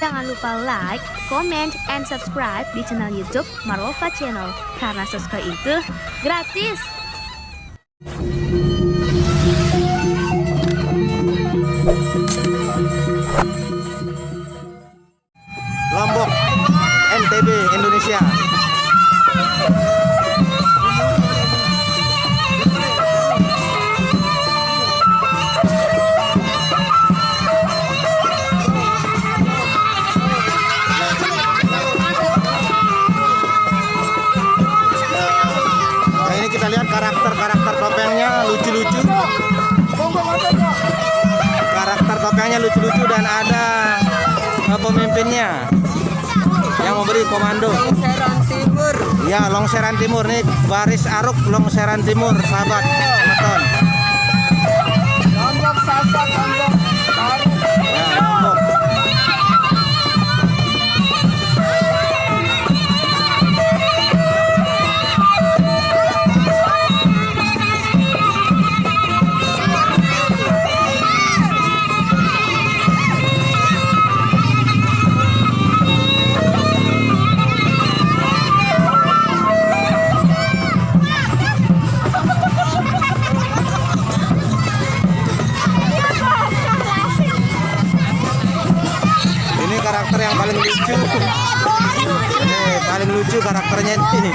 Jangan lupa like, comment, and subscribe di channel YouTube Marwova Channel. Karena subscribe itu gratis. Lombok, NTB, Indonesia. Nah, ini kita lihat karakter topengnya lucu-lucu. Karakter topengnya lucu-lucu dan ada pemimpinnya yang memberi komando. Longseran Timur. Ya, Longseran Timur nih, baris Aruk Longseran Timur, sahabat penonton. Lombok Sasak, Lombok Baru. Ya, Lombok. Karakter yang paling lucu. Ini paling lucu karakternya ini.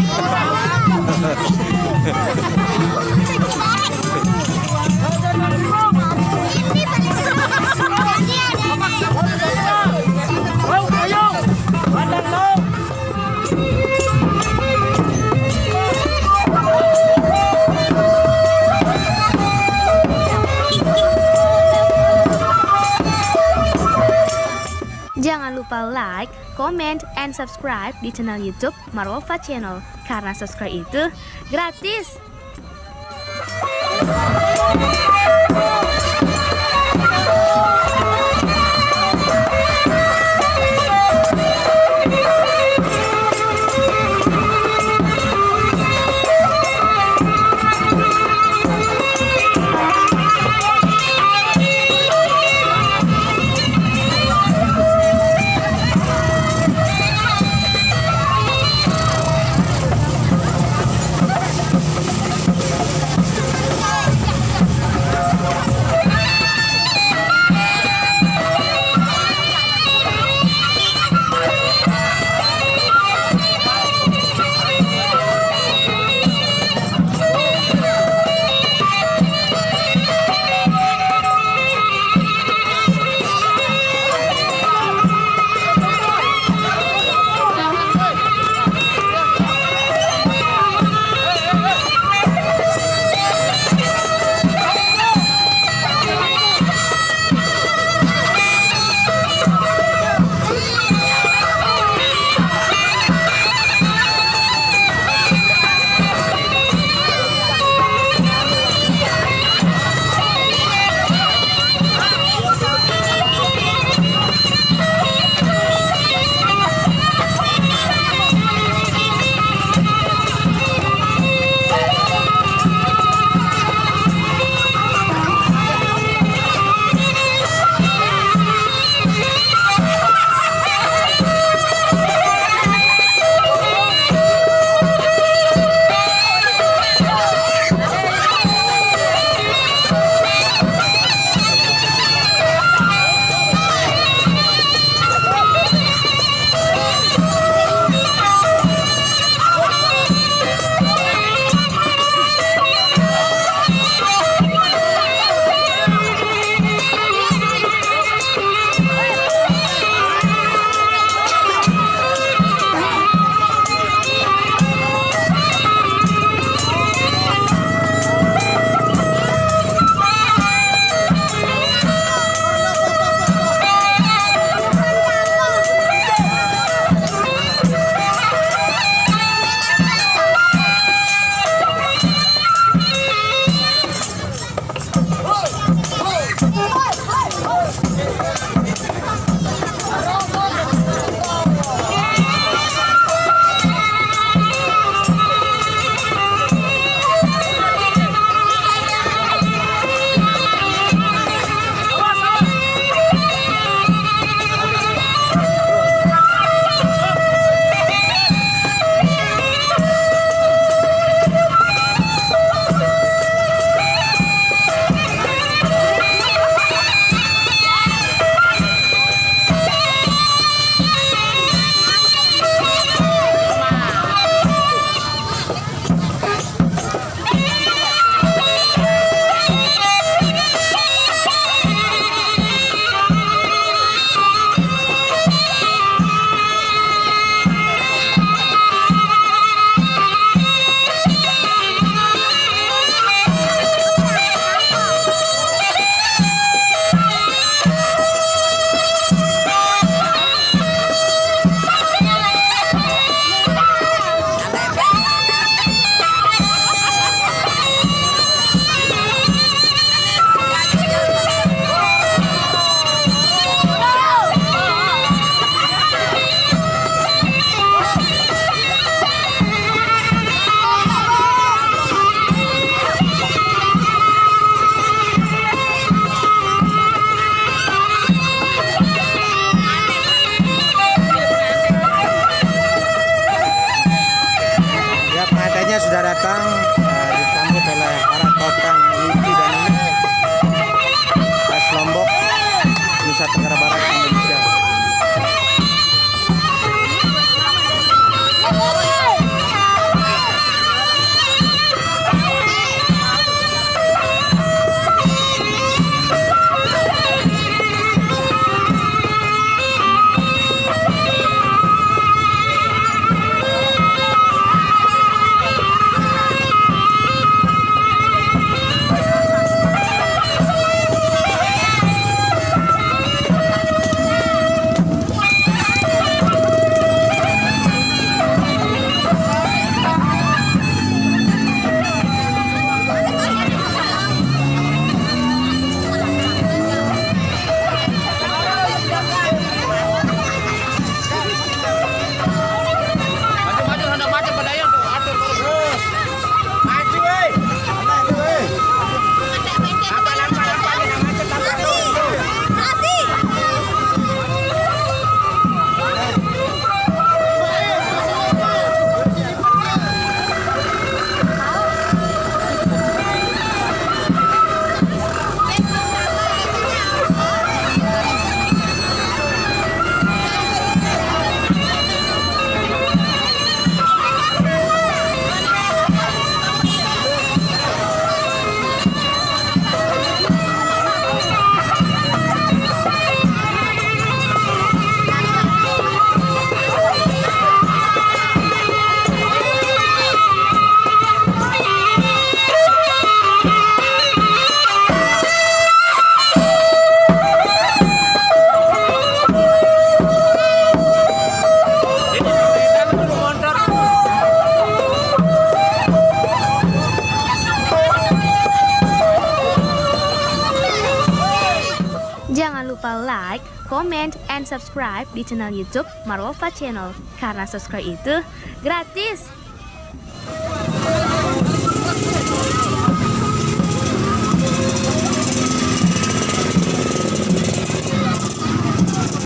Jangan lupa like, comment, and subscribe di channel YouTube Marwova Channel. Karena subscribe itu gratis. comment, and subscribe di channel YouTube Marwolfa Channel. Karena subscribe itu gratis.